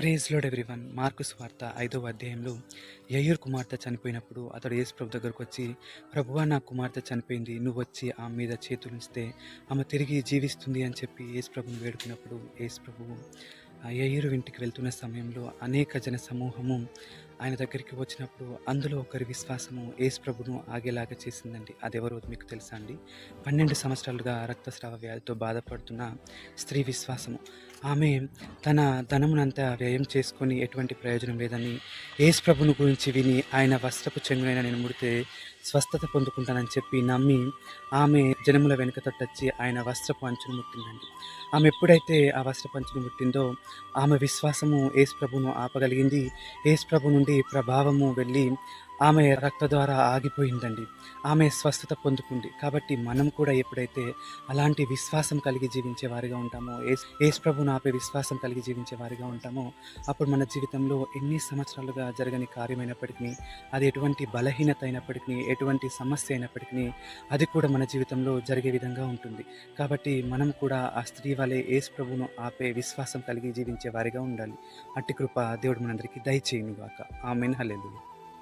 Praise lord everyone. Mark సువార్త 5వ అధ్యాయంలో యెయూరు కుమార్తె చనిపోయినప్పుడు అతడు యేసుప్రభు దగ్గరకు వచ్చి, ప్రభువా, నా కుమార్తె చనిపోయింది, నువ్వొచ్చి ఆమె మీద చేతులుంచితే ఆమె తిరిగి జీవిస్తుంది అని చెప్పి యేసుప్రభుని వేడుకున్నప్పుడు యేసుప్రభువు యెయూరు ఇంటికి వెళ్తున్న సమయంలో అనేక జన సమూహము ఆయన దగ్గరికి వచ్చినప్పుడు అందులో ఒకరి విశ్వాసము యేసుప్రభును ఆగేలాగా చేసిందండి. అదెవరో మీకు తెలుసా అండి? 12 సంవత్సరాలుగా రక్తస్రావ వ్యాధితో బాధపడుతున్న స్త్రీ విశ్వాసము. ఆమె తన ధనమునంతా వ్యయం చేసుకొని ఎటువంటి ప్రయోజనం లేదని యేసుప్రభుని గురించి విని ఆయన వస్త్రపు చెంగునైనా నేను ముడితే స్వస్థత పొందుకుంటానని చెప్పి నమ్మి ఆమె జనముల వెనుక తట్టొచ్చి ఆయన వస్త్రపు అంచును ముట్టిందండి. ఆమె ఎప్పుడైతే ఆ వస్త్రపు అంచును ముట్టిందో ఆమె విశ్వాసము యేసుప్రభును ఆపగలిగింది. యేసుప్రభు నుండి ప్రభావము వెళ్ళి ఆమె రక్త ద్వారా ఆగిపోయిందండి. ఆమె స్వస్థత పొందుకుంది. కాబట్టి మనం కూడా ఎప్పుడైతే అలాంటి విశ్వాసం కలిగి జీవించే వారిగా ఉంటామో, యేసుప్రభువును ఆపే విశ్వాసం కలిగి జీవించే వారిగా ఉంటామో, అప్పుడు మన జీవితంలో ఎన్ని సంవత్సరాలుగా జరగని కార్యమైనప్పటికీ, అది ఎటువంటి బలహీనత అయినప్పటికీ, ఎటువంటి సమస్య అయినప్పటికీ, అది కూడా మన జీవితంలో జరిగే విధంగా ఉంటుంది. కాబట్టి మనం కూడా ఆ స్త్రీ వలె యేసుప్రభువును ఆపే విశ్వాసం కలిగి జీవించే వారిగా ఉండాలి. అట్టి కృప దేవుడు మనందరికీ దయచేయునుగాక. ఆమేన్. హల్లెలూయా.